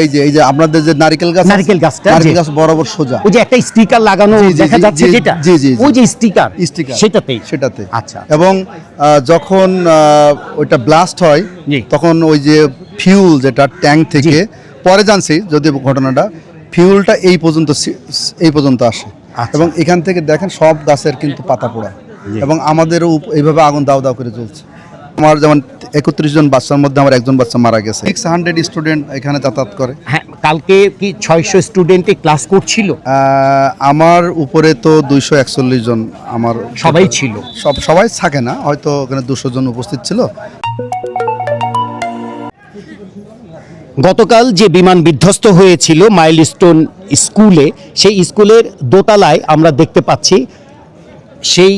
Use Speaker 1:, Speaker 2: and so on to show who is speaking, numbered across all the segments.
Speaker 1: এই যে আপনাদের যে নারকেল গাছটা নারকেল গাছ বরাবর সোজা
Speaker 2: ওই যে একটা স্টিকার লাগানো দেখা যাচ্ছে যেটা ওই যে স্টিকার
Speaker 1: সেটাতে
Speaker 2: আচ্ছা
Speaker 1: এবং যখন ওইটা ব্লাস্ট হয় তখন ওই যে ফিউল যেটা ট্যাঙ্ক থেকে পরে জানছি যদি ঘটনাটা ফিউলটা এই পর্যন্ত আসে এবং এখান থেকে দেখেন সব গাছের কিন্তু পাতা পোড়া এবং আমাদেরও এইভাবে আগুন দাও দাও করে চলছে। আমার যেমন 31 জন বাচ্চার মধ্যে আমার একজন বাচ্চা মারা গেছে। 600 স্টুডেন্ট এখানে যাতায়াত করে।
Speaker 2: হ্যাঁ, কালকে কি 600 স্টুডেন্টে ক্লাস করছিল?
Speaker 1: আমার উপরে তো 241 জন আমার
Speaker 2: সবাই ছিল,
Speaker 1: সবাই থাকে না, হয়তো ওখানে 200 জন উপস্থিত ছিল।
Speaker 2: গতকাল যে বিমান বিধ্বস্ত হয়েছিল মাইলস্টোন স্কুলে, সেই স্কুলের দোতলায় আমরা দেখতে পাচ্ছি সেই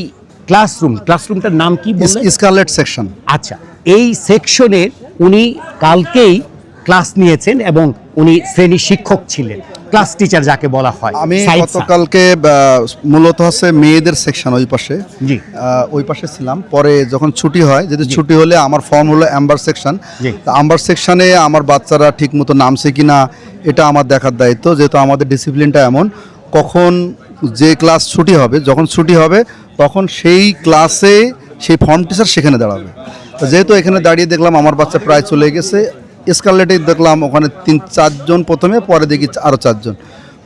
Speaker 2: ক্লাসরুমটার নাম কি বললেন?
Speaker 1: Scarlet section.
Speaker 2: আচ্ছা, এই সেকশনের উনি কালকেই ক্লাস নিয়েছেন এবং উনি শ্রেণী শিক্ষক ছিলেন, ক্লাস টিচার যাকে বলা হয়।
Speaker 1: আমি গতকালকে মূলত হচ্ছে মেয়েদের সেকশন ওই পাশে ছিলাম। পরে যখন ছুটি হয়, যদি ছুটি হলে আমার ফর্ম হলো অ্যাম্বার সেকশন। অ্যাম্বার সেকশনে আমার বাচ্চারা ঠিক মতো নামছে কিনা এটা আমার দেখার দায়িত্ব, যেহেতু আমাদের ডিসিপ্লিনটা এমন। কখন যে ক্লাস ছুটি হবে, যখন ছুটি হবে তখন সেই ক্লাসে সেই ফর্ম টিচার সেখানে দাঁড়াবে। যেহেতু এখানে দাঁড়িয়ে দেখলাম আমার বাচ্চা প্রায় চলে গেছে, স্কারলেটে দেখলাম ওখানে 3-4 জন প্রথমে, পরে দেখি আরও 4 জন।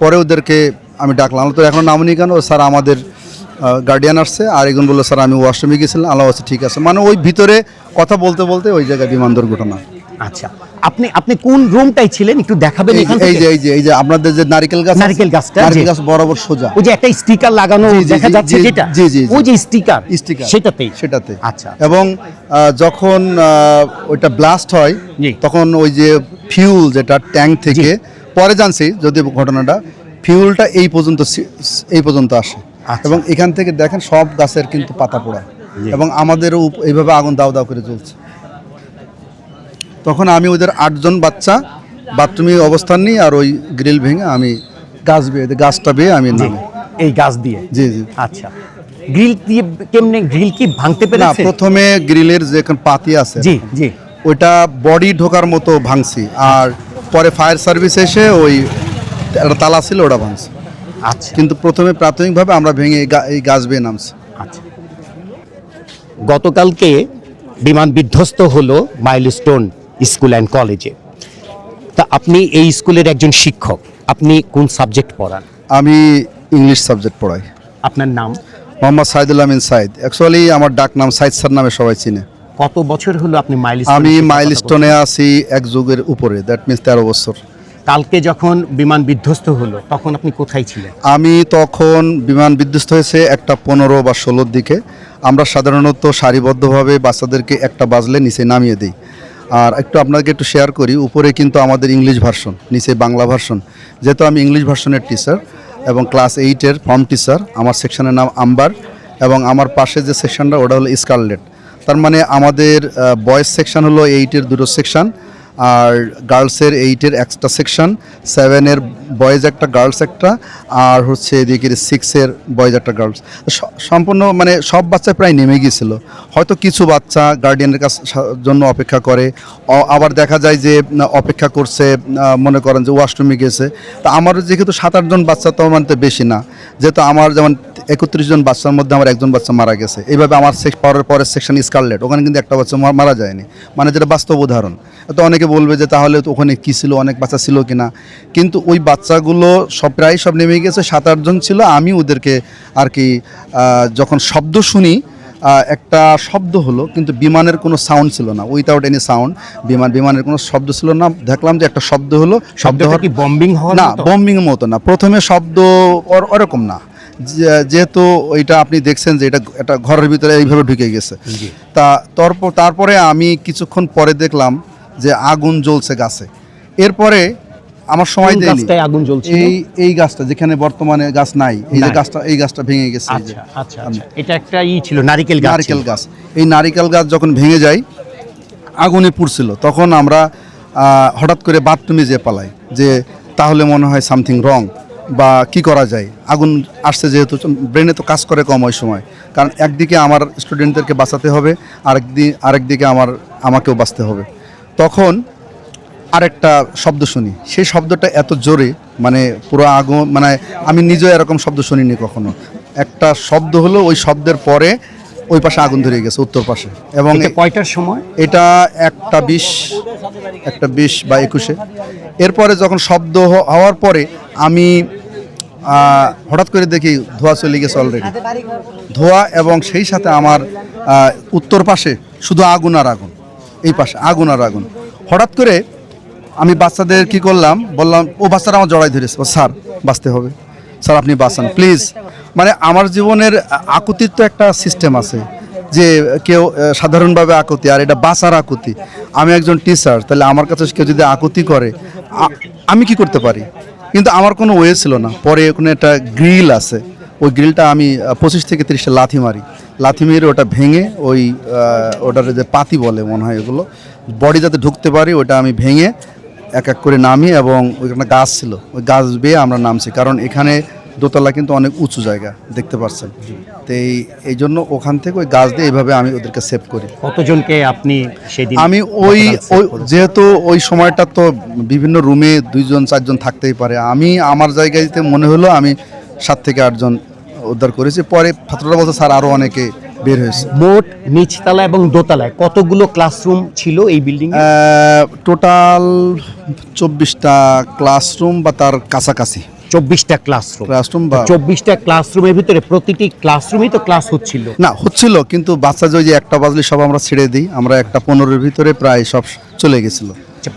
Speaker 1: পরে ওদেরকে আমি ডাকলাম, তো এখন নামনি কেন? স্যার আমাদের গার্ডিয়ান আসছে। আর একজন বললো স্যার আমি ওয়াশরুমে গিয়েছিলাম। আল্লাহ আছে, ঠিক আছে। মানে ওই ভিতরে কথা বলতে বলতে ওই জায়গায় বিমান দুর্ঘটনা।
Speaker 2: আচ্ছা, আপনি কোন রুমটাই ছিলেন একটু দেখাবেন?
Speaker 1: এই যে আপনাদের যে নারকেল গাছটা নারকেল গাছ বরাবর সোজা,
Speaker 2: ওই যে একটা স্টিকার লাগানো দেখা যাচ্ছে যেটা ওই যে স্টিকার
Speaker 1: সেটাতে
Speaker 2: আচ্ছা,
Speaker 1: এবং যখন ওইটা ব্লাস্ট হয় তখন ওই যে ফিউল যেটা ট্যাঙ্ক থেকে পরে জানছি যদি ঘটনাটা ফিউলটা এই পর্যন্ত আসে এবং এখান থেকে দেখেন সব গাছের কিন্তু পাতা পোড়া এবং আমাদেরও এইভাবে আগুন দাও দাও করে চলছে। তখন আমি ওদের 8 জন বাচ্চা বাথরুমে অবস্থান নিই, আর ওই গ্রিল ভেঙে আমি গাছটা বেয়ে আমি নামি
Speaker 2: এই গাছ দিয়ে।
Speaker 1: জি।
Speaker 2: আচ্ছা, গ্রিল দিয়ে কেমনে? গ্রিল কি ভাঙতে পেরেছে?
Speaker 1: না, প্রথমে গ্রিলের যে পাতি আছে ওইটা বডি ঢোকার মতো ভাঙছি, আর পরে ফায়ার সার্ভিস এসে ওই একটা তালা ছিল ওটা ভাঙছে।
Speaker 2: আচ্ছা,
Speaker 1: কিন্তু প্রথমে প্রাথমিকভাবে আমরা ভেঙে এই গাছ বেয়ে নামছি।
Speaker 2: আচ্ছা, গতকালকে বিমান বিধ্বস্ত হলো মাইলস্টোন স্কুল অ্যান্ড কলেজে। তা আপনি এই স্কুলের একজন শিক্ষক, আপনি কোন সাবজেক্ট পড়ান?
Speaker 1: আমি ইংলিশ সাবজেক্ট পড়াই।
Speaker 2: আপনার নাম?
Speaker 1: মোহাম্মদ সাইদুল আমিন সাইদ। অ্যাকচুয়ালি আমার ডাক নাম সাইদ স্যার নামে সবাই চিনে।
Speaker 2: কত বছর হলো আপনি মাইলস্টোনে?
Speaker 1: আমি মাইলস্টোনে আছি এক যুগের উপরে, দ্যাট মিনস 13 বছর।
Speaker 2: কালকে যখন বিমান বিধ্বস্ত হলো তখন আপনি কোথায় ছিলেন?
Speaker 1: আমি তখন বিমান বিধ্বস্ত হয়েছে 1:15 বা 16-র দিকে। আমরা সাধারণত সারিবদ্ধভাবে বাচ্চাদেরকে 1টা বাজলে নিচে নামিয়ে দিই। আর আপনাকে একটু শেয়ার করি, উপরে কিন্তু আমাদের ইংলিশ ভার্সন, নিচে বাংলা ভার্সন। যেহেতু আমি ইংলিশ ভার্সনের টিচার এবং ক্লাস 8-এর ফর্ম টিচার, আমার সেকশনের নাম আম্বার এবং আমার পাশে যে সেকশনটা ওটা হলো স্কারলেট। তার মানে আমাদের বয়েজ সেকশন হলো 8-এর 2টো সেকশন, আর গার্লসের 8-এর একটা সেকশন, 7-এর বয়েজ একটা, গার্লস একটা, আর হচ্ছে এদিকে 6-এর বয়েজ একটা, গার্লস। সম্পূর্ণ মানে সব বাচ্চা প্রায় নেমে গিয়েছিল। হয়তো কিছু বাচ্চা গার্ডিয়ানের কাছ জন্য অপেক্ষা করে, আবার দেখা যায় যে অপেক্ষা করছে, মনে করেন যে ওয়াশরুমে গেছে। তা আমার যেহেতু 7-8 জন বাচ্চা, তো মানে বেশি না, যেহেতু আমার যেমন 31 জন বাচ্চার মধ্যে আমার একজন বাচ্চা মারা গেছে। এইভাবে আমার পরের সেকশন স্কারলেট, ওখানে কিন্তু একটা বাচ্চা মারা যায়নি, মানে যেটা বাস্তব উদাহরণ। তো অনেকে বলবে যে তাহলে তো ওখানে কী ছিল, অনেক বাচ্চা ছিল কিনা, কিন্তু ওই বাচ্চাগুলো প্রায় সব নেমে গেছে। 7-8 জন ছিল। আমি ওদেরকে আর কি যখন শব্দ শুনি, একটা শব্দ হলো কিন্তু বিমানের কোনো সাউন্ড ছিল না, উইথাউট এনি সাউন্ড, বিমানের কোনো শব্দ ছিল না। দেখলাম যে একটা শব্দ হলো, শব্দ কি বম্বিং হওয়ার না, বম্বিংয়ের মতো না, প্রথমে শব্দ ওরকম না, যেহেতু ওইটা আপনি দেখছেন যে এটা ঘরের ভিতরে এইভাবে ঢুকে গেছে। তা তারপরে আমি কিছুক্ষণ পরে দেখলাম যে আগুন জ্বলছে গাছে। এরপরে আমার সময় দেয়নি,
Speaker 2: আগুন জ্বলছে
Speaker 1: এই গাছটা যেখানে বর্তমানে গাছ নাই, এই গাছটা ভেঙে গেছে।
Speaker 2: আচ্ছা, এটা একটা ছিল নারকেল গাছ।
Speaker 1: এই নারকেল গাছ যখন ভেঙে যায়, আগুনে পুড়ছিল, তখন আমরা হঠাৎ করে বাথরুমে যেয়ে পালাই যে তাহলে মনে হয় সামথিং রং, বা কি করা যায়। আগুন আসছে যেহেতু, ব্রেনে তো কাজ করে কম ওই সময়, কারণ একদিকে আমার স্টুডেন্টদেরকে বাঁচাতে হবে, আরেকদিকে আমাকেও বাঁচতে হবে। তখন আরেকটা শব্দ শুনি, সেই শব্দটা এত জোরে, মানে পুরো আগুন, মানে আমি নিজেও এরকম শব্দ শুনিনি কখনো। একটা শব্দ হলো, ওই শব্দের পরে ওই পাশে আগুন ধরে গেছে উত্তর পাশে। এবং
Speaker 2: এটা কয়টার সময়?
Speaker 1: এটা 1:20 বা 21-এ। এরপরে যখন শব্দ হওয়ার পরে আমি হঠাৎ করে দেখি ধোঁয়া চলে গেছে অলরেডি, ধোঁয়া, এবং সেই সাথে আমার উত্তর পাশে শুধু আগুন আর আগুন, এই পাশে আগুন আর আগুন। হঠাৎ করে আমি বাচ্চাদের কি করলাম, বললাম, ও বাচ্চারা আমার জড়াই ধরেছে, ও স্যার বাঁচতে হবে, স্যার আপনি বাঁচান প্লিজ। মানে আমার জীবনের আকুতির তো একটা সিস্টেম আছে, যে কেউ সাধারণভাবে আকুতি, আর এটা বাঁচার আকুতি। আমি একজন টিচার, তাহলে আমার কাছে কেউ যদি আকুতি করে আমি কি করতে পারি? কিন্তু আমার কোনো ওয়ে ছিল না। পরে ওখানে একটা গ্রিল আছে, ওই গ্রিলটা আমি 25 থেকে 30টা লাথি মেরে ওটা ভেঙে, ওই ওটার যে পাতি বলে মনে হয়, এগুলো বডি যাতে ঢুকতে পারি, ওটা আমি ভেঙে এক এক করে নামি, এবং ওইখানে গাছ ছিল, ওই গাছ বেয়ে আমরা নামছি। কারণ এখানে দোতলা কিন্তু অনেক উঁচু জায়গা, দেখতে পাচ্ছেন। তো এই জন্য ওখান থেকে ওই গাছ দিয়ে এইভাবে আমি ওদেরকে সেভ করি।
Speaker 2: কতজনকে আপনি সেদিন?
Speaker 1: আমি ওই যেহেতু ওই সময়টা তো বিভিন্ন রুমে 2জন 4জন থাকতেই পারে, আমি আমার জায়গাতে মনে হলো আমি 7 থেকে 8 জন উদ্ধার করেছি। পরে ছাত্ররা বলছে স্যার আরও অনেকে বের হয়েছে।
Speaker 2: মোট নিচতলা এবং দোতলায় কতগুলো ক্লাসরুম ছিল এই বিল্ডিং এ?
Speaker 1: টোটাল 24টা ক্লাসরুম বা তার কাছাকাছি।
Speaker 2: 24টা ক্লাসরুম
Speaker 1: বা
Speaker 2: 24টা ক্লাসরুমের ভিতরে প্রতিটি ক্লাসরুমই তো ক্লাস হচ্ছিল?
Speaker 1: না, হচ্ছিল, কিন্তু বাচ্চা যে ওই যে 1টা বাজলে সব আমরা ছেড়ে দিই, আমরা 1:15-এর ভিতরে প্রায় সব চলে গেছিল।
Speaker 2: আচ্ছা,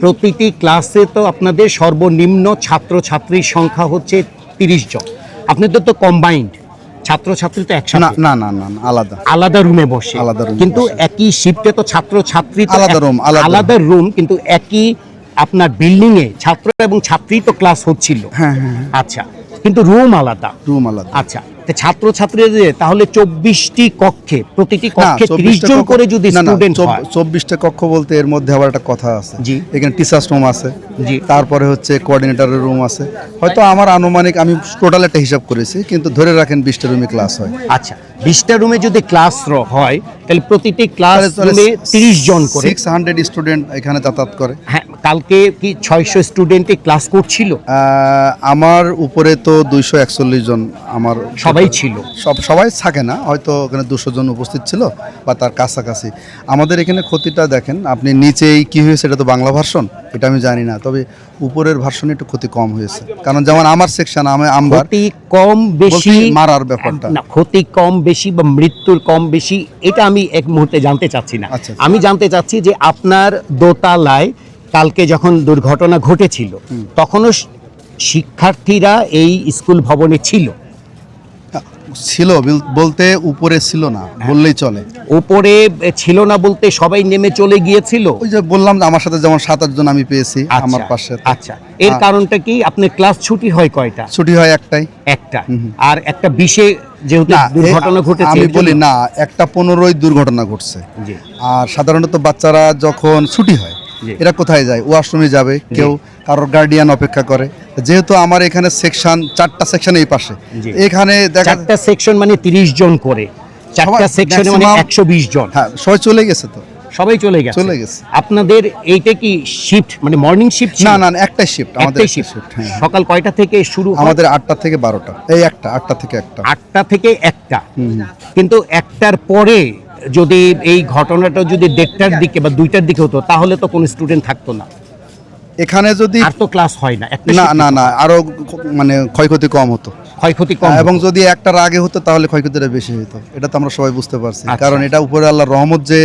Speaker 2: প্রতিটি ক্লাসে তো আপনাদের সর্বনিম্ন ছাত্রছাত্রীর সংখ্যা হচ্ছে 30 জন। আপনাদের তো কম্বাইন্ড ছাত্রছাত্রী তো একসাথে?
Speaker 1: না না না না, আলাদা
Speaker 2: আলাদা রুমে বসে,
Speaker 1: আলাদা রুমে
Speaker 2: কিন্তু
Speaker 1: বসে।
Speaker 2: একই শিফটে তো ছাত্রছাত্রী তো
Speaker 1: আলাদা রুম,
Speaker 2: আলাদা রুম, কিন্তু একই আপনার বিল্ডিং এ ছাত্র এবং ছাত্রী তো ক্লাস হচ্ছিল।
Speaker 1: হ্যাঁ হ্যাঁ,
Speaker 2: আচ্ছা, কিন্তু রুম আলাদা?
Speaker 1: রুম আলাদা।
Speaker 2: আচ্ছা, ছাত্রছাত্রীদের তাহলে 24টি কক্ষে, প্রতিটি কক্ষে 30 জন করে যদি স্টুডেন্ট হয়?
Speaker 1: 24টা কক্ষ বলতে এর মধ্যে আবার একটা কথা আছে।
Speaker 2: জি।
Speaker 1: এখানে টিচার্স রুম আছে,
Speaker 2: জি।
Speaker 1: তারপরে হচ্ছে কোঅর্ডিনেটরের রুম আছে। হয়তো আমার আনুমানিক, আমি টোটাল একটা হিসাব করেছি, কিন্তু ধরে রাখেন 20টা রুমে ক্লাস হয়।
Speaker 2: আচ্ছা, 20টা রুমে যদি ক্লাস হয়, তাহলে প্রতিটি ক্লাস রুমে 30 জন করে
Speaker 1: 600 স্টুডেন্ট এখানে যাতায়াত করে।
Speaker 2: হ্যাঁ, কালকে কি 600 স্টুডেন্টই ক্লাস করছিল?
Speaker 1: আমার উপরে তো 241 জন, আমার
Speaker 2: সবাই ছিল?
Speaker 1: সবাই থাকে না, হয়তো ওখানে 200 জন উপস্থিত ছিল বা তার কাছাকাছি। আমাদের এখানে ক্ষতিটা দেখেন আপনি, নিচেই কি হয়েছে এটা তো বাংলা ভার্সন, এটা আমি জানি না, তবে উপরের ভার্সনে একটু ক্ষতি কম হয়েছে। কারণ যেমন আমার সেকশন, আমার
Speaker 2: ক্ষতি কম বেশি,
Speaker 1: মারার ব্যাপারটা
Speaker 2: না, ক্ষতি কম বেশি বা মৃত্যুর কম বেশি এটা আমি এক মুহূর্তে জানতে চাচ্ছি না।
Speaker 1: আচ্ছা।
Speaker 2: আমি জানতে চাচ্ছি যে আপনার দোতলায় কালকে যখন দুর্ঘটনা ঘটেছিল তখনও শিক্ষার্থীরা এই স্কুল ভবনে ছিল?
Speaker 1: ছিল বলতে উপরে ছিল না বললেই চলে।
Speaker 2: উপরে ছিল না বলতে সবাই নেমে চলে গিয়েছিল?
Speaker 1: ওই যে বললাম যে আমার সাথে যেমন 7-8 জন আমি পেয়েছি আমার পাশে।
Speaker 2: আচ্ছা, এর কারণটা কি? আপনার ক্লাস ছুটি হয় কয়টা?
Speaker 1: ছুটি হয় একটাই।
Speaker 2: একটা। আর একটা 20-এ যেহেতু দুর্ঘটনা ঘটেছে,
Speaker 1: আমি বলি না, 1:15-ই দুর্ঘটনা ঘটছে।
Speaker 2: জি।
Speaker 1: আর সাধারণত বাচ্চারা যখন ছুটি হয় এরা কোথায় যায়? ওয়াশরুমে যাবে, কেউ কারোর গার্ডিয়ান অপেক্ষা করে। যেহেতু আমার এখানে সেকশন 4টা সেকশন এই পাশে, এখানে দেখা
Speaker 2: 4টা সেকশন মানে 30 জন করে, 4টা সেকশনে মানে 120 জন।
Speaker 1: হ্যাঁ, সবাই চলে গেছে তো,
Speaker 2: সবাই চলে গেছে। আপনাদের এইটা কি শিফট, মানে মর্নিং শিফট?
Speaker 1: না না, একটাই শিফট আমাদের।
Speaker 2: শিফট। সকাল কয়টা থেকে শুরু?
Speaker 1: আমাদের 8টা থেকে 12টা। এই 8টা থেকে 1টা।
Speaker 2: 8টা থেকে 1টা। কিন্তু 1টার পরে যদি এই ঘটনাটা যদি 1:30টার দিকে বা 2টার দিকে হতো তাহলে তো কোনো স্টুডেন্ট থাকতো না
Speaker 1: এখানে। যদি
Speaker 2: আর তো ক্লাস হয় না।
Speaker 1: না না না, আরো মানে ক্ষয়ক্ষতি কম হতো।
Speaker 2: ক্ষয়ক্ষতি কম,
Speaker 1: এবং যদি 1টার আগে হতো তাহলে ক্ষয়ক্ষতিটা বেশি হতো। এটা তো আমরা সবাই বুঝতে পারছি।
Speaker 2: আচ্ছা।
Speaker 1: কারণ এটা উপরে আল্লাহর রহমত যে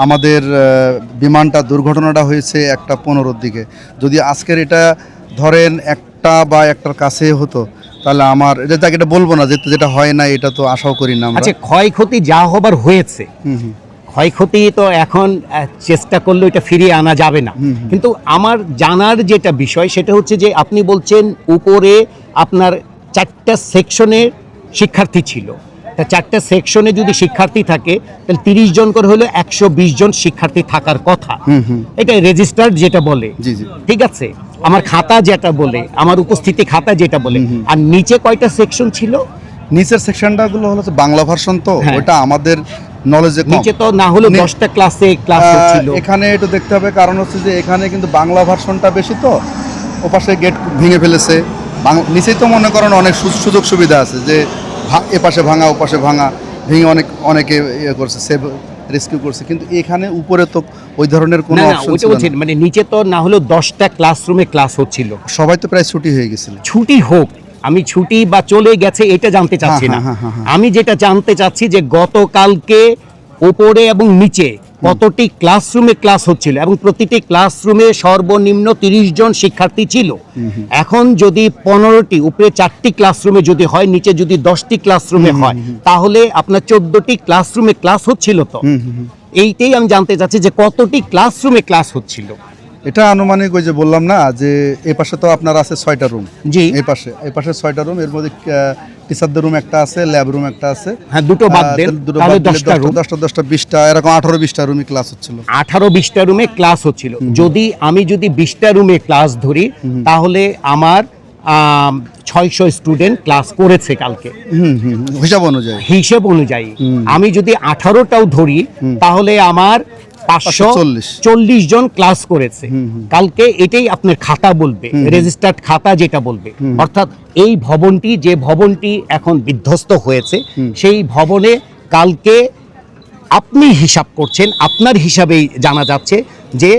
Speaker 1: আমাদের বিমানটা দুর্ঘটনাটা হয়েছে 1:15-র দিকে। যদি আজকের এটা ধরেন 1টা বা 1টার কাছে হতো তাহলে আমার এটা বলবো না, যেটা হয় না এটা তো আশাও করি না আমরা।
Speaker 2: আচ্ছা, ক্ষয়ক্ষতি যা হবার হয়েছে, ক্ষয়ক্ষতি তো এখন চেষ্টা করলে এটা ফিরিয়ে আনা যাবে না। কিন্তু আমার জানার যেটা বিষয় সেটা হচ্ছে যে আপনি বলছেন উপরে আপনার 4টা সেকশনে শিক্ষার্থী ছিল, তা 4টা সেকশনে যদি শিক্ষার্থী থাকে তাহলে 30 জন করে হলো 120 জন শিক্ষার্থী থাকার কথা। এটা রেজিস্টার্ড যেটা বলে।
Speaker 1: জি জি,
Speaker 2: ঠিক আছে, আমার খাতা যেটা বলে, আমার উপস্থিতি খাতা যেটা বলে। আর নিচে কয়টা সেকশন ছিল?
Speaker 1: নিচের সেকশনটা গুলো হলো বাংলা ভার্সন, তো ওটা আমাদের নলেজে কম।
Speaker 2: নিচে তো না হলে 10টা ক্লাসে ক্লাস হচ্ছিল।
Speaker 1: এখানে একটু দেখতে হবে, কারণ হচ্ছে যে এখানে কিন্তু বাংলা ভার্সনটা বেশি, তো ওপাশে গেট ভেঙে ফেলেছে। নিচেই তো মনে করেন অনেক সুযোগ সুবিধা আছে, যে এপাশে ভাঙা ওপাশে ভাঙা, ভেঙে অনেকে ইয়ে করছে, সেভ রেস্কিউ করছে, কিন্তু এখানে উপরে তো ওই ধরনের কোনো
Speaker 2: না না,
Speaker 1: অপশন
Speaker 2: ওইটা
Speaker 1: ছিল
Speaker 2: বলছি
Speaker 1: না।
Speaker 2: মানে নিচে তো না হলেও 10টা ক্লাসরুমে ক্লাস হচ্ছিল।
Speaker 1: সবাই তো প্রায় ছুটি হয়ে গেছিল।
Speaker 2: ছুটি হোক, আমি ছুটি বা চলে গেছে এটা জানতে চাচ্ছি না।
Speaker 1: হ্যাঁ।
Speaker 2: আমি যেটা জানতে চাচ্ছি যে গতকালকে উপরে এবং নিচে কতটি ক্লাসরুমে ক্লাস হচ্ছিল, এবং প্রতিটি ক্লাসরুমে সর্বনিম্ন 30 জন শিক্ষার্থী ছিল। এখন যদি 15টি, উপরে 4টি ক্লাসরুমে যদি হয়, নিচে যদি 10টি ক্লাসরুমে হয়, তাহলে আপনার 14টি ক্লাসরুমে ক্লাস হচ্ছিল। তো এইটাই আমি জানতে চাচ্ছি যে কতটি ক্লাসরুমে ক্লাস হচ্ছিল।
Speaker 1: এটা আনুমানিক ওই যে বললাম না, যে এই পাশে তো আপনার আছে 6টা রুম।
Speaker 2: জি,
Speaker 1: এই পাশে 6টা রুম, এর মধ্যে টিচারদের রুম একটা আছে, ল্যাব রুম একটা আছে।
Speaker 2: হ্যাঁ, দুটো বাদ দেন, তাহলে 10টা রুম,
Speaker 1: 10টা 20টা, এরকম 18-20টা রুমে ক্লাস হচ্ছিল।
Speaker 2: 18-20টা রুমে ক্লাস হচ্ছিল। আমি যদি 20টা রুমে ক্লাস ধরি, তাহলে আমার 600 স্টুডেন্ট ক্লাস করেছে কালকে হিসেব অনুযায়ী। আমি যদি 18টাও ধরি, তাহলে আমার 540 জন ক্লাস করেছে কালকে। এটাই আপনার খাতা বলবে, রেজিস্টার্ড খাতা যেটা বলবে। অর্থাৎ এই ভবনটি, যে ভবনটি এখন বিধ্বস্ত হয়েছে, সেই ভবনে কালকে আপনি হিসাব করছেন, আপনার হিসাবেই জানা যাচ্ছে যে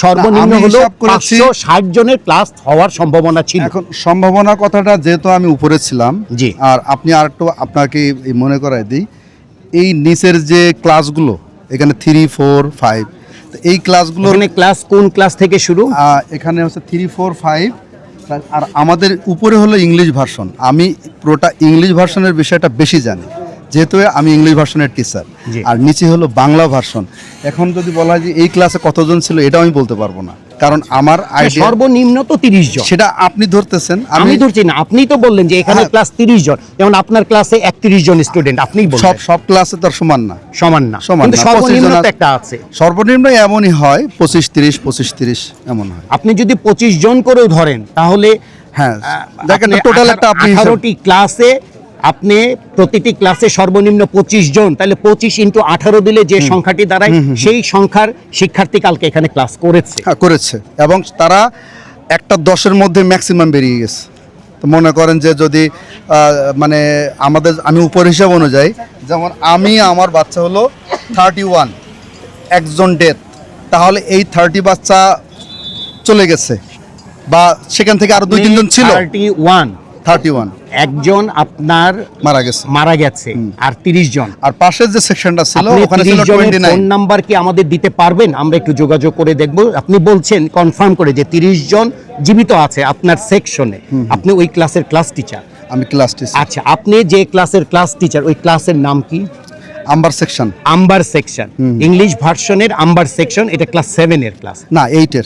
Speaker 2: সর্বনিম্ন হলো 560 জনের ক্লাস হওয়ার সম্ভাবনা ছিল।
Speaker 1: এখন সম্ভাবনা কথাটা যেহেতু আমি উপরে ছিলাম,
Speaker 2: জি,
Speaker 1: আর আপনি আরেকটু আপনাকে মনে করাই দিই, এই নিচের যে ক্লাসগুলো এখানে 3, 4, 5, তো এই ক্লাসগুলো
Speaker 2: ক্লাস কোন ক্লাস থেকে শুরু?
Speaker 1: এখানে হচ্ছে 3, 4, 5, আর আমাদের উপরে হলো ইংলিশ ভার্সন। আমি পুরোটা ইংলিশ ভার্সনের বিষয়টা বেশি জানি, যেহেতু আমি ইংলিশ ভার্সনের টিচার। আর নিচে হলো বাংলা ভার্সন। এখন যদি বলা হয় যে এই ক্লাসে কতজন ছিল, এটা আমি বলতে পারবো না, কারণ আমার আইডিয়া
Speaker 2: সর্বনিম্ন তো 30 জন।
Speaker 1: সেটা আপনি ধরতেছেন,
Speaker 2: আমি ধরছি না। আপনি তো বললেন যে এখানে ক্লাস 30 জন, যেমন আপনার ক্লাসে 31 জন স্টুডেন্ট, আপনি বললেন
Speaker 1: সব ক্লাসে তো সমান না,
Speaker 2: কিন্তু সর্বনিম্ন তো একটা আছে।
Speaker 1: সর্বনিম্ন এমনই হয় 25-30 এমন হয়।
Speaker 2: আপনি যদি 25 জন করেও ধরেন, তাহলে
Speaker 1: হ্যাঁ, দেখেন টোটাল একটা আপনি
Speaker 2: 18টি ক্লাসে, আপনি প্রতিটি ক্লাসে সর্বনিম্ন 25 জন, তাহলে 25 × 18 দিলে যে সংখ্যাটি দাঁড়ায়, সেই সংখ্যার শিক্ষার্থী কালকে এখানে ক্লাস করেছে,
Speaker 1: এবং তারা একটা 10-এর মধ্যে ম্যাক্সিমাম বেরিয়ে গেছে। তো মনে করেন যে যদি মানে আমি উপর হিসাব অনুযায়ী, যেমন আমার বাচ্চা হলো 31, একজন ডেথ, তাহলে এই 30 বাচ্চা চলে গেছে, বা সেখান থেকে আরো 2-3 জন ছিল। 31
Speaker 2: একজন আপনার মারা গেছে, আর 30 জন।
Speaker 1: আর পাশের যে সেকশনটা ছিল ওখানে ছিল 29।
Speaker 2: ফোন নাম্বার কি আমাদের দিতে পারবেন? আমরা একটু যোগাযোগ করে দেখব। আপনি বলছেন কনফার্ম করে যে 30 জন জীবিত আছে আপনার সেকশনে। আপনি ওই ক্লাসের ক্লাস টিচার?
Speaker 1: আমি ক্লাস টিচার।
Speaker 2: আচ্ছা, আপনি যে ক্লাসের ক্লাস টিচার, ওই ক্লাসের নাম কি?
Speaker 1: Amber section.
Speaker 2: ইংলিশ ভার্সনের আম্বার সেকশন। এটা ক্লাস 7 এর ক্লাস,
Speaker 1: না 8 এর।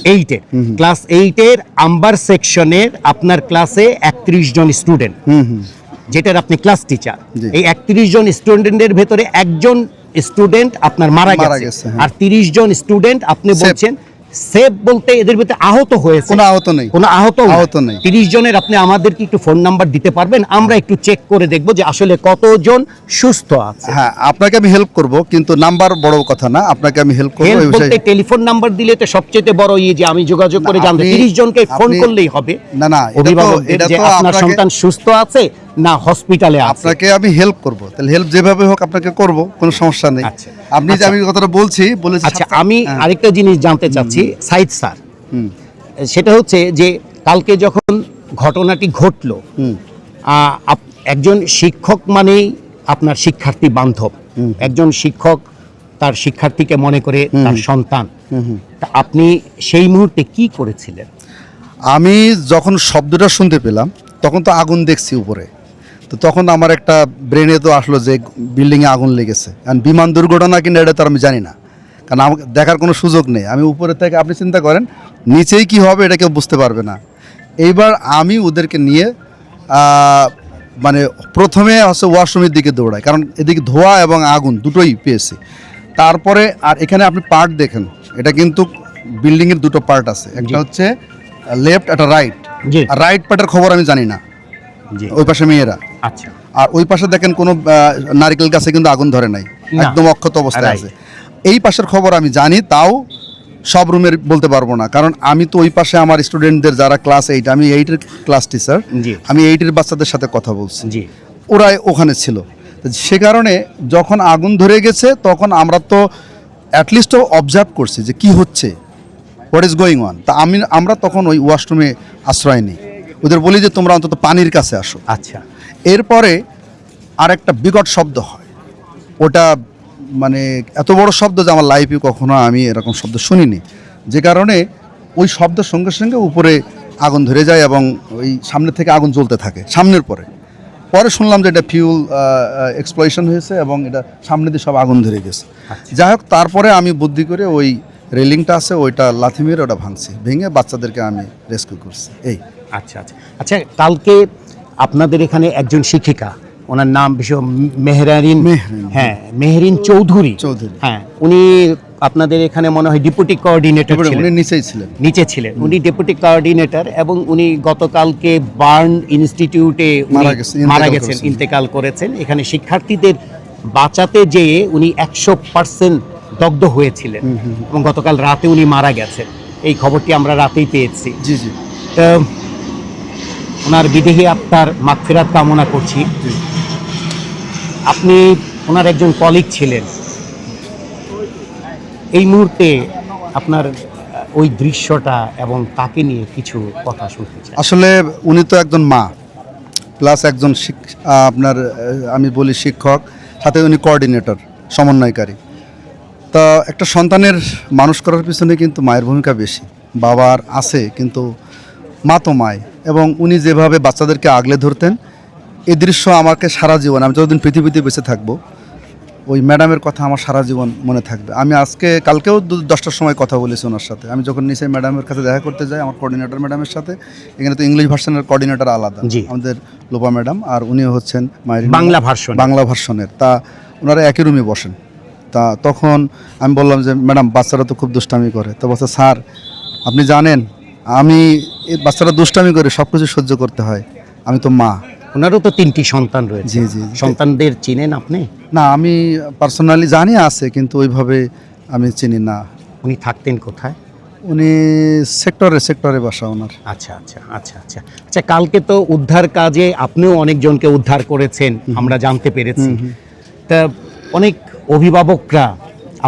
Speaker 2: ক্লাস 8 এর আম্বার সেকশনের আপনার ক্লাসে 31 জন স্টুডেন্ট, যেটার আপনি ক্লাস টিচার। এই 31 জন স্টুডেন্টের ভেতরে একজন স্টুডেন্ট আপনার মারা গেছে, আর 30 জন স্টুডেন্ট আপনি বলছেন সেভ, বলতে এদের ভিতরে আহত হয়েছে? কোনো আহত নেই। 30 জনের আপনি আমাদেরকে একটু ফোন নাম্বার দিতে পারবেন? আমরা একটু চেক করে দেখব যে আসলে কতজন সুস্থ আছে।
Speaker 1: হ্যাঁ, আপনাকে আমি হেল্প করব, কিন্তু নাম্বার বড় কথা না, আপনাকে আমি হেল্প করব।
Speaker 2: এই বিষয়ে টেলিফোন নাম্বার দিলে তো সবচেয়ে বড় যে আমি যোগাযোগ করে জানতে, 30 জনকে ফোন করলেই হবে?
Speaker 1: না,
Speaker 2: এটা তো আপনার সন্তান সুস্থ আছে না হসপিটালে আছে?
Speaker 1: আপনাকে আমি হেল্প করব, তাহলে হেল্প যেভাবে হোক আপনাকে করব, কোনো সমস্যা নেই। আপনি যে আমি কথাটা বলেছি।
Speaker 2: আচ্ছা, আমি আরেকটা জিনিস জানতে চাচ্ছি সাইদ স্যার, সেটা হচ্ছে যে কালকে যখন ঘটনাটি ঘটলো, একজন শিক্ষক মানেই আপনার শিক্ষার্থী বান্ধব। একজন শিক্ষক তার শিক্ষার্থীকে মনে করে তার সন্তান। আপনি সেই মুহূর্তে কি করেছিলেন?
Speaker 1: আমি যখন শব্দটা শুনতে পেলাম, তখন তো আগুন দেখছি উপরে, তো তখন আমার একটা ব্রেনে তো আসলো যে বিল্ডিংয়ে আগুন লেগেছে। কারণ বিমান দুর্ঘটনা কিনা এটা তো আমি জানি না, কারণ আমাকে দেখার কোনো সুযোগ নেই। আমি উপরে থেকে, আপনি চিন্তা করেন নিচেই কি হবে এটা কেউ বুঝতে পারবে না। এইবার আমি ওদেরকে নিয়ে মানে প্রথমে হচ্ছে ওয়াশরুমের দিকে দৌড়াই, কারণ এদিকে ধোঁয়া এবং আগুন দুটোই পেয়েছি। তারপরে আর এখানে আপনি পার্ট দেখেন, এটা কিন্তু বিল্ডিংয়ের দুটো পার্ট আছে, একটা হচ্ছে লেফট, একটা রাইট। আর রাইট পার্টের খবর আমি জানি না, ওই পাশে মেয়েরা।
Speaker 2: আচ্ছা,
Speaker 1: আর ওই পাশে দেখেন কোনো নারকেল গাছে কিন্তু আগুন ধরে নাই,
Speaker 2: না।
Speaker 1: একদম অক্ষত অবস্থায়
Speaker 2: Right.
Speaker 1: আছে। এই পাশের খবর আমি জানি, তাও সব রুমের বলতে পারবো না, কারণ আমি তো ওই পাশে আমার স্টুডেন্টদের যারা ক্লাস 8, আমি 8-এর ক্লাস টিচার,
Speaker 2: জি।
Speaker 1: আমি 8-এর বাচ্চাদের সাথে কথা বলছি,
Speaker 2: জি।
Speaker 1: ওরা ওখানে ছিল। তো সে কারণে যখন আগুন ধরে গেছে তখন আমরা তো অ্যাটলিস্ট অবজার্ভ করছি যে কি হচ্ছে, হোয়াট ইজ গোয়িং অন। তা আমরা তখন ওই ওয়াশরুমে আশ্রয় নিই, ওদের বলি যে তোমরা অন্তত পানির কাছে আসো।
Speaker 2: আচ্ছা।
Speaker 1: এরপরে আরেকটা বিকট শব্দ হয়, ওটা মানে এত বড় শব্দ যে আমার লাইফে কখনো আমি এরকম শব্দ শুনিনি, যে কারণে ওই শব্দের সঙ্গে সঙ্গে উপরে আগুন ধরে যায় এবং ওই সামনে থেকে আগুন জ্বলতে থাকে। সামনের পরে শুনলাম যে এটা ফিউল এক্সপ্লয়েশন হয়েছে এবং এটা সামনে দিয়ে সব আগুন ধরে গেছে। যাই হোক, তারপরে আমি বুদ্ধি করে ওই রেলিংটা আছে ওইটা লাথি মেরে ওটা ভাঙছি, ভেঙে বাচ্চাদেরকে আমি রেস্কিউ করছি। এই
Speaker 2: আচ্ছা আচ্ছা আচ্ছা, কালকে আপনাদের এখানে একজন শিক্ষিকা, ওনার নাম বিষয় মেহরারিন,
Speaker 1: মেহরিন।
Speaker 2: হ্যাঁ মেহরিন চৌধুরী,
Speaker 1: চৌধুরী।
Speaker 2: হ্যাঁ উনি আপনাদের এখানে মনে হয় ডেপুটি কোঅর্ডিনেটর
Speaker 1: উনি
Speaker 2: ছিলেন,
Speaker 1: নিচেই ছিলেন।
Speaker 2: নিচে ছিলেন উনি ডেপুটি কোঅর্ডিনেটর, এবং উনি গতকালকে বার্ন ইনস্টিটিউটে
Speaker 1: মারা গেছেন,
Speaker 2: মারা
Speaker 1: ইন্তেকাল
Speaker 2: গেছেন,
Speaker 1: করেছেন।
Speaker 2: ইন্তেকাল করেছেন। এখানে শিক্ষার্থীদের বাঁচাতে যেয়ে উনি 100% দগ্ধ হয়েছিলেন এবং গতকাল রাতে উনি মারা গেছেন। এই খবরটি আমরা রাতেই পেয়েছি।
Speaker 1: জি জি।
Speaker 2: তো ওনার বিদেহী আত্মার মাগফিরাত কামনা করছি। আপনি ওনার একজন কলিগ ছিলেন, এই মুহূর্তে আপনার ওই দৃশ্যটা এবং তাকে নিয়ে কিছু কথা শুনতে চাই।
Speaker 1: আসলে উনি তো একজন মা প্লাস একজন আপনার আমি বলি শিক্ষক, সাথে উনি কোঅর্ডিনেটর, সমন্বয়কারী। তা একটা সন্তানের মানুষ করার পিছনে কিন্তু মায়ের ভূমিকা বেশি, বাবার আছে কিন্তু মা তো মায়। এবং উনি যেভাবে বাচ্চাদেরকে আগলে ধরতেন, এই দৃশ্য আমাকে সারা জীবন, আমি যতদিন পৃথিবীতে বেঁচে থাকবো, ওই ম্যাডামের কথা আমার সারা জীবন মনে থাকবে। আমি কালকেও 10টার সময় কথা বলেছি ওনার সাথে। আমি যখন নিচে ম্যাডামের কাছে দেখা করতে যাই, আমার কোঅর্ডিনেটর ম্যাডামের সাথে, এখানে তো ইংলিশ ভার্সনের কোঅর্ডিনেটর আলাদা,
Speaker 2: জি।
Speaker 1: আমাদের লোপা ম্যাডাম, আর উনি হচ্ছেন মায়ের
Speaker 2: বাংলা
Speaker 1: ভার্সনের। তা ওনারা একই রুমে বসেন। তা তখন আমি বললাম যে ম্যাডাম, বাচ্চারা তো খুব দুষ্টামি করে। তো বলছে, স্যার আপনি জানেন আমি এই বাচ্চারা দুষ্টামি করে সব কিছু সহ্য করতে হয়, আমি তো মা।
Speaker 2: ওনারও তো 3টি সন্তান রয়েছে।
Speaker 1: জি, জি, জি।
Speaker 2: সন্তানদের চিনেন আপনি?
Speaker 1: না, আমি পার্সোনালি জানি আছে, কিন্তু ওইভাবে আমি চিনি না।
Speaker 2: উনি থাকতেন কোথায়?
Speaker 1: উনি সেক্টরে বাসা ওনার।
Speaker 2: আচ্ছা আচ্ছা আচ্ছা আচ্ছা আচ্ছা, কালকে তো উদ্ধার কাজে আপনিও অনেকজনকে উদ্ধার করেছেন, আমরা জানতে পেরেছি। তা অনেক অভিভাবকরা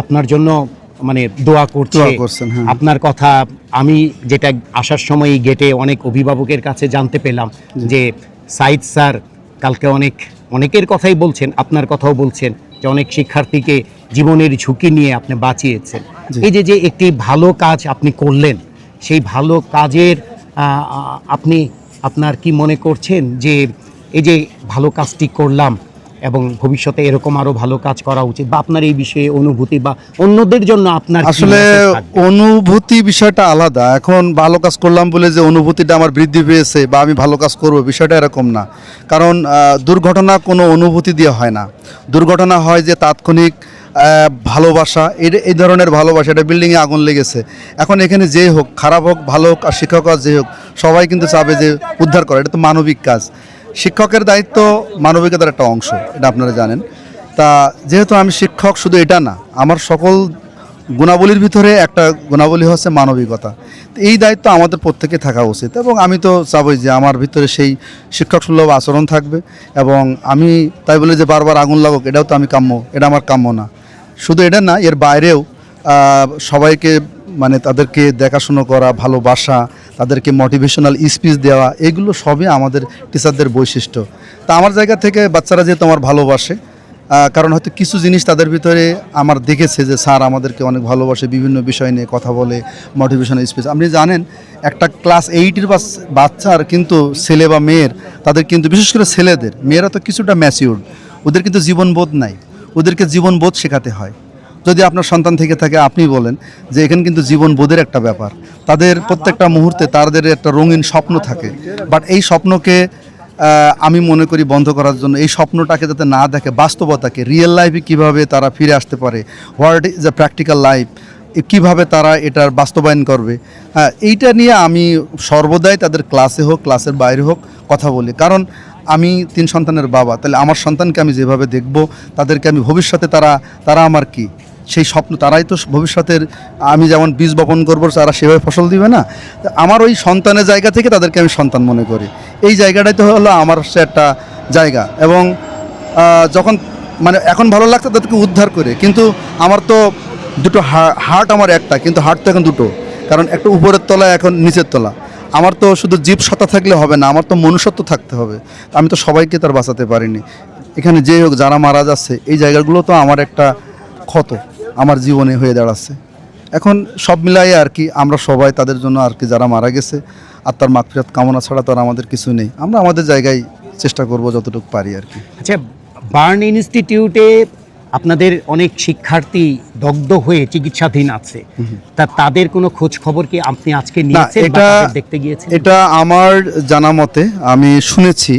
Speaker 2: আপনার জন্য মানে দোয়া
Speaker 1: করছেন, হ্যাঁ।
Speaker 2: আপনার কথা আমি যেটা আসার সময় গেটে অনেক অভিভাবকের কাছে জানতে পেলাম যে সাইদ স্যার কালকে অনেকের কথাই বলছেন, আপনার কথাও বলছেন যে অনেক শিক্ষার্থীকে জীবনের ঝুঁকি নিয়ে আপনি বাঁচিয়েছেন।
Speaker 1: জি।
Speaker 2: এই যে একটি ভালো কাজ আপনি করলেন, সেই ভালো কাজের আপনি আপনার কি মনে করছেন যে এই যে ভালো কাজটি করলাম এবং ভবিষ্যতে এরকম আরো ভালো কাজ করা উচিত, বা আপনার এই বিষয়ে অনুভূতি বা অন্যদের জন্য আপনার কি
Speaker 1: আসলে
Speaker 2: message থাকবে?
Speaker 1: অনুভূতি বিষয়টা আলাদা। এখন ভালো কাজ করলাম বলে যে অনুভূতিটা আমার বৃদ্ধি পেয়েছে বা আমি ভালো কাজ করব, বিষয়টা এরকম না। কারণ দুর্ঘটনা কোনো অনুভূতি দিয়ে হয় না। দুর্ঘটনা হয় যে তাৎক্ষণিক ভালোবাসা, এই ধরনের ভালোবাসা। এটা বিল্ডিংয়ে আগুন লেগেছে, এখন এখানে যেই হোক, খারাপ হোক ভালো হোক আর শিক্ষক হোক যে হোক, সবাই কিন্তু চাবে যে উদ্ধার করে। এটা তো মানবিক কাজ, শিক্ষকের দায়িত্ব মানবিকতার একটা অংশ, এটা আপনারা জানেন। তা যেহেতু আমি শিক্ষক, শুধু এটা না, আমার সকল গুণাবলীর ভিতরে একটা গুণাবলী হচ্ছে মানবিকতা। তো এই দায়িত্ব আমাদের প্রত্যেকে থাকা উচিত, এবং আমি তো চাবই যে আমার ভিতরে সেই শিক্ষক সুলভ আচরণ থাকবে। এবং আমি তাই বলে যে বারবার আগুন লাগুক, এটাও তো আমি কাম্য, এটা আমার কাম্য না। শুধু এটা না, এর বাইরেও সবাইকে মানে তাদেরকে দেখাশুনো করা, ভালোবাসা, তাদেরকে মোটিভেশনাল স্পিচ দেওয়া, এগুলো সবই আমাদের টিচারদের বৈশিষ্ট্য। তা আমার জায়গা থেকে বাচ্চারা যেহেতু আমার ভালোবাসে, কারণ হয়তো কিছু জিনিস তাদের ভিতরে আমার দেখেছে যে স্যার আমাদেরকে অনেক ভালোবাসে, বিভিন্ন বিষয় নিয়ে কথা বলে, মোটিভেশনাল স্পিচ। আপনি জানেন একটা ক্লাস 8-এর বাচ্চার কিন্তু ছেলে বা মেয়ের, তাদের কিন্তু বিশেষ করে ছেলেদের, মেয়েরা তো কিছুটা ম্যাচিউরড, ওদের কিন্তু জীবনবোধ নাই, ওদেরকে জীবনবোধ শেখাতে হয়। যদি আপনার সন্তান থেকে থাকে, আপনি বলেন যে এখানে কিন্তু জীবনবোধের একটা ব্যাপার, তাদের প্রত্যেকটা মুহূর্তে তাদের একটা রঙিন স্বপ্ন থাকে। বাট এই স্বপ্নকে আমি মনে করি বন্ধ করার জন্য, এই স্বপ্নটাকে যাতে না দেখে, বাস্তবতাকে, রিয়েল লাইফে কিভাবে তারা ফিরে আসতে পারে, what is a practical life, কিভাবে তারা এটার বাস্তবায়ন করবে, এইটা নিয়ে আমি সর্বদাই তাদের ক্লাসে হোক ক্লাসের বাইরে হোক কথা বলি। কারণ আমি 3 সন্তানের বাবা, তাহলে আমার সন্তানকে আমি যেভাবে দেখব, তাদেরকে আমি ভবিষ্যতে তারা আমার কি সেই স্বপ্ন, তারাই তো ভবিষ্যতের, আমি যেমন বীজ বপন করবো তারা সেভাবে ফসল দিবে না। তো আমার ওই সন্তানের জায়গা থেকে তাদেরকে আমি সন্তান মনে করি। এই জায়গাটাই তো হলো আমার সে একটা জায়গা। এবং যখন মানে এখন ভালো লাগছে তাদেরকে উদ্ধার করে, কিন্তু আমার তো দুটো হার্ট, আমার একটা, কিন্তু হার্ট তো এখন দুটো, কারণ একটা উপরের তলা, এখন নিচের তলা। আমার তো শুধু জীব সত্তা থাকলে হবে না, আমার তো মনুষ্যত্ব থাকতে হবে। আমি তো সবাইকে তার বাঁচাতে পারিনি। এখানে যে হোক যারা মারা যাচ্ছে, এই জায়গাগুলো তো আমার একটা ক্ষত আমার জীবনে হয়ে দাঁড়াচ্ছে। এখন সব মিলাই আর কি, আমরা সবাই তাদের জন্য আর কি, যারা মারা গেছে আর তার মাগফিরাত কামনা ছাড়া তো আর আমাদের কিছু নেই। আমরা আমাদের জায়গায় চেষ্টা করব যতটুকু পারি আর কি।
Speaker 2: আচ্ছা, বার্ন ইনস্টিটিউটে আপনাদের অনেক শিক্ষার্থী দগ্ধ হয়ে চিকিৎসাধীন আছে, তাদের কোনো খোঁজ খবর কি আপনি আজকে নিয়েছেন বা তাদের দেখতে গিয়েছেন?
Speaker 1: এটা আমার জানা মতে আমি শুনেছি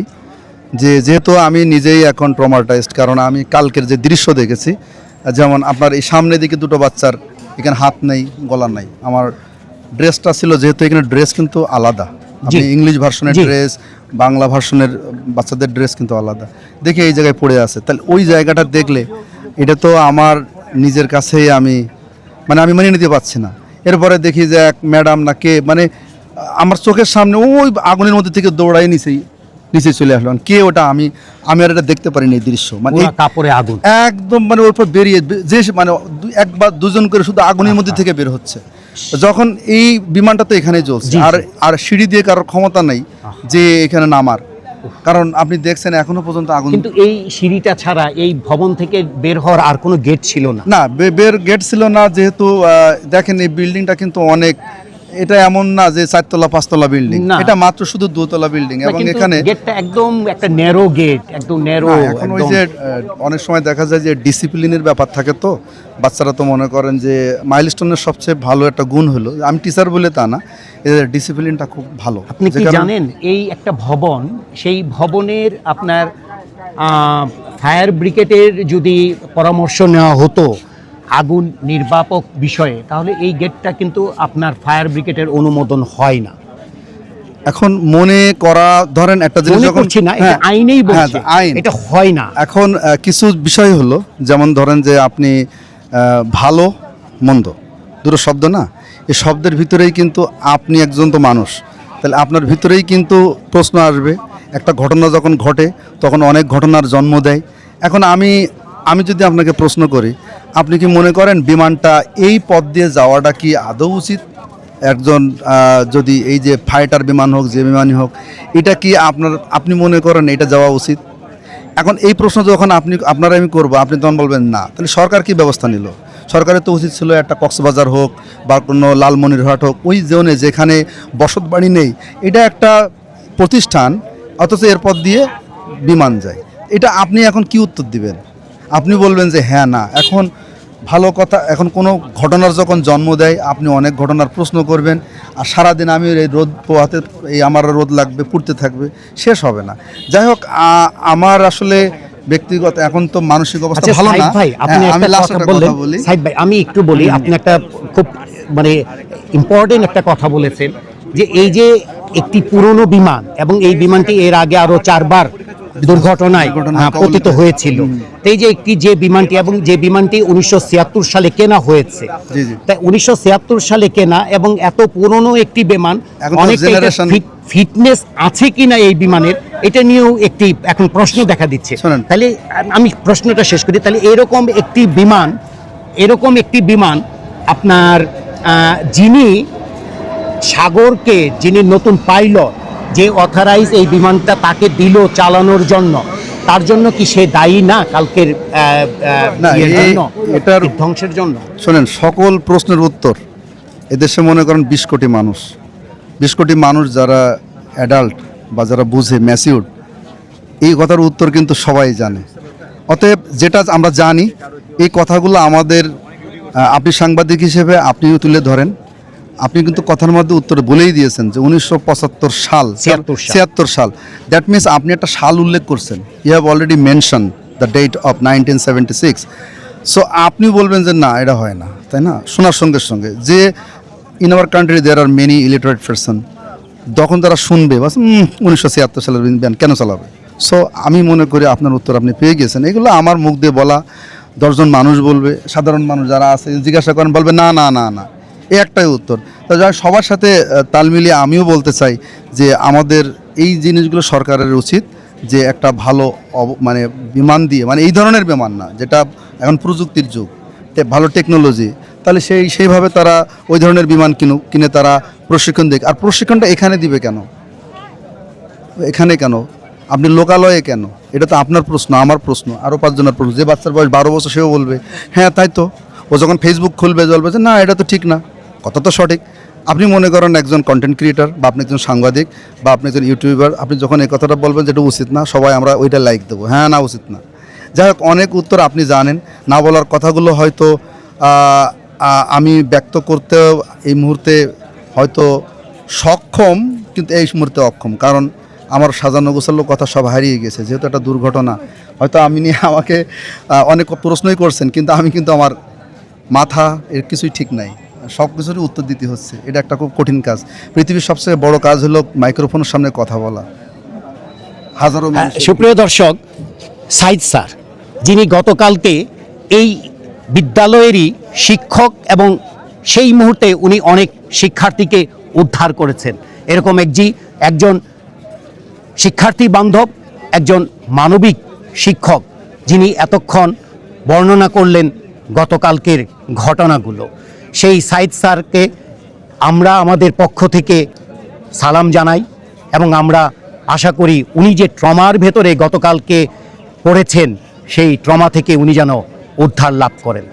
Speaker 1: যে, যেহেতু আমি নিজেই এখন ট্রমাটাইজড, কারণ আমি কালকের যে দৃশ্য দেখেছি, যেমন আপনার এই সামনের দিকে দুটো বাচ্চার এখানে হাত নেই, গলা নাই। আমার ড্রেসটা ছিল, যেহেতু এখানে ড্রেস কিন্তু আলাদা, আপনি ইংলিশ ভার্সনের ড্রেস, বাংলা ভার্সনের বাচ্চাদের ড্রেস কিন্তু আলাদা, দেখে এই জায়গায় পড়ে আছে। তাহলে ওই জায়গাটা দেখলে এটা তো আমার নিজের কাছেই আমি মেনে নিতে পারছি না। এরপরে দেখি যে এক ম্যাডাম না কে, মানে আমার চোখের সামনে ওই আগুনের মধ্যে থেকে দৌড়াই নিচে চলে আসলাম। কে ওটা? আমি আর এটা দেখতে পারিনি এই দৃশ্য, মানে
Speaker 2: কাপড়ে আগুন
Speaker 1: একদম, মানে ওর পর বেরিয়ে যে মানে একবার দুজন করে শুধু আগুনের মধ্যে থেকে বের হচ্ছে। যখন এই বিমানটা তো এখানে চলছে, আর সিঁড়ি দিয়ে কারোর ক্ষমতা নেই যে এখানে নামার, কারণ আপনি দেখছেন এখনো পর্যন্ত আগুন।
Speaker 2: কিন্তু এই সিঁড়িটা ছাড়া এই ভবন থেকে বের হওয়ার আর কোনো গেট ছিল না?
Speaker 1: না, বের গেট ছিল না, যেহেতু দেখেন এই বিল্ডিংটা কিন্তু অনেক, এটা এমন না যে 4তলা 5তলা বিল্ডিং, এটা মাত্র শুধু 2তলা বিল্ডিং। এবং এখানে
Speaker 2: গেটটা একদম একটা ন্যারো গেট, একদম ন্যারো।
Speaker 1: এখন ওই যে অনেক সময় দেখা যায় যে ডিসিপ্লিনের ব্যাপার থাকে, তো বাচ্চারা তো মনে করেন যে মাইলস্টোনের সবচেয়ে ভালো একটা গুণ হলো, আমি টিচার বলে তা না, এদের ডিসিপ্লিনটা খুব ভালো।
Speaker 2: আপনি কি জানেন এই একটা ভবন, সেই ভবনের আপনার ফায়ার ব্রিগেডের যদি পরামর্শ নেওয়া হতো আগুন নির্বাপক বিষয়ে, তাহলে এই গেটটা কিন্তু আপনার ফায়ার ব্রিগেডের অনুমোদন হয় না।
Speaker 1: এখন মনে করা, ধরেন একটা জিনিস যখন
Speaker 2: না, এটা আইনেই বলছে এটা হয় না।
Speaker 1: এখন কিছু বিষয় হলো, যেমন ধরেন যে আপনি ভালো মন্দ দুটো শব্দ না, এই শব্দের ভিতরেই কিন্তু আপনি একজন তো মানুষ, তাহলে আপনার ভিতরেই কিন্তু প্রশ্ন আসবে। একটা ঘটনা যখন ঘটে তখন অনেক ঘটনার জন্ম দেয়। এখন আমি যদি আপনাকে প্রশ্ন করি, আপনি কি মনে করেন বিমানটা এই পথ দিয়ে যাওয়াটা কি আদৌ উচিত? একজন যদি এই যে ফাইটার বিমান হোক, যে বিমানই হোক, এটা কি আপনি মনে করেন এটা যাওয়া উচিত? এখন এই প্রশ্ন যখন আপনারা আমি করবো, আপনি তখন বলবেন না। তাহলে সরকার কি ব্যবস্থা নিল? সরকারের তো উচিত ছিল একটা কক্সবাজার হোক বা কোনো লালমনিরহাট হোক, ওই জোনে যেখানে বসত বাড়ি নেই, এটা একটা প্রতিষ্ঠান, অথচ এর পথ দিয়ে বিমান যায়। এটা আপনি এখন কি উত্তর দিবেন? আপনি বলবেন যে হ্যাঁ না। এখন ভালো কথা, এখন কোনো ঘটনার যখন জন্ম দেয়, আপনি অনেক ঘটনার প্রশ্ন করবেন, আর সারাদিন আমি এই রোদ পোহাতে, এই আমার রোদ লাগবে, পুড়তে থাকবে, শেষ হবে না। যাই হোক, আমার আসলে ব্যক্তিগত এখন তো মানসিক অবস্থা ভালো না।
Speaker 2: ভাই, আপনি আমি লাস্ট একটা কথা বলি। সাইদ ভাই, আমি একটু বলি, আপনি একটা খুব মানে ইম্পর্টেন্ট একটা কথা বলেছেন, যে এই যে একটি পুরনো বিমান, এবং এই বিমানটি এর আগে আরো 4বার দুর্ঘটনায় পতিত হয়েছিল। এই যে যে বিমানটি, এবং যে বিমানটি 1976 সালে কেনা হয়েছে, তাই 1976 সালে কেনা এবং এত পুরনো একটি বিমান, অনেকটা ফিটনেস আছে কিনা এই বিমানের, এটা নিয়েও একটি এখন প্রশ্ন দেখা দিচ্ছে। তাহলে আমি প্রশ্নটা শেষ করি। তাহলে এরকম একটি বিমান আপনার যিনি সাগরকে, যিনি নতুন পাইলট, যে অথরাইজ এই বিমানটা তাকে দিল চালানোর জন্য, তার জন্য কি সে দায়ী না কালকের এটার ধ্বংসের জন্য?
Speaker 1: শোনেন, সকল প্রশ্নের উত্তর এদেশে মনে করেন 20 কোটি মানুষ যারা অ্যাডাল্ট বা যারা বুঝে, ম্যাচিউর, এই কথার উত্তর কিন্তু সবাই জানে। অতএব যেটা আমরা জানি, এই কথাগুলো আমাদের, আপনি সাংবাদিক হিসেবে আপনিও তুলে ধরেন। আপনি কিন্তু কথার মধ্যে উত্তর বলেই দিয়েছেন যে 1975 সাল, 76 সাল। দ্যাট মিনস আপনি একটা সাল উল্লেখ করছেন। You have already mention the date of 1976। So আপনি বলবেন যে না, এটা হয় না, তাই না? শোনার সঙ্গে সঙ্গে যে in our country there are many illiterate person, তখন তারা শুনবে বাস 1976 সালের বিমান কেন চালাবে, সো আমি মনে করি আপনার উত্তর আপনি পেয়ে গেছেন। এগুলো আমার মুখ দিয়ে বলা, 10জন মানুষ বলবে, সাধারণ মানুষ যারা আছে জিজ্ঞাসা করেন বলবে না না না না, এই একটাই উত্তর। তো যাই হোক, সবার সাথে তাল মিলিয়ে আমিও বলতে চাই যে আমাদের এই জিনিসগুলো সরকারের উচিত যে একটা ভালো মানে বিমান দিয়ে, মানে এই ধরনের বিমান না, যেটা এখন প্রযুক্তির যুগ, ভালো টেকনোলজি, তাহলে সেইভাবে তারা ওই ধরনের বিমান কিনে তারা প্রশিক্ষণ দেখ। আর প্রশিক্ষণটা এখানে দিবে কেন, এখানে কেন, আপনি লোকালয়ে কেন? এটা তো আপনার প্রশ্ন, আমার প্রশ্ন, আরও 5 জনের প্রশ্ন। যে বাচ্চার বয়স 12 বছর সেও বলবে হ্যাঁ তাই তো। ও যখন ফেসবুক খুলবে বলবে যে না এটা তো ঠিক না, কথা তো সঠিক। আপনি মনে করেন একজন কন্টেন্ট ক্রিয়েটার বা আপনি একজন সাংবাদিক বা আপনি একজন ইউটিউবার, আপনি যখন এই কথাটা বলবেন যেটা উচিত না, সবাই আমরা ওইটা লাইক দেবো, হ্যাঁ না উচিত না। যাই হোক, অনেক উত্তর আপনি জানেন, না বলার কথাগুলো হয়তো আমি ব্যক্ত করতেও এই মুহূর্তে হয়তো সক্ষম, কিন্তু এই মুহূর্তে অক্ষম, কারণ আমার সাজানো গোছালো কথা সব হারিয়ে গেছে, যেহেতু একটা দুর্ঘটনা। হয়তো আমি নিয়ে আমাকে অনেক প্রশ্নই করছেন, কিন্তু আমি কিন্তু আমার মাথা এর কিছুই ঠিক নাই, সব কিছুরই উত্তর দিতে হচ্ছে। এটা একটা খুব কঠিন কাজ। পৃথিবীর সবচেয়ে বড় কাজ হলো মাইক্রোফোনের সামনে কথা বলা। হাজারো
Speaker 2: সুপ্রিয় দর্শক, সাইদ স্যার যিনি গতকালকে এই বিদ্যালয়েরই শিক্ষক এবং সেই মুহূর্তে উনি অনেক শিক্ষার্থীকে উদ্ধার করেছেন, এরকম একজন শিক্ষার্থী বান্ধব, একজন মানবিক শিক্ষক, যিনি এতক্ষণ বর্ণনা করলেন গতকালকের ঘটনাগুলো। সেই সাইদ স্যারকে আমরা আমাদের পক্ষ থেকে সালাম জানাই এবং আমরা আশা করি উনি যে ট্রমার ভেতরে গতকালকে পড়েছেন সেই ট্রমা থেকে উনি যেন উদ্ধার লাভ করেন।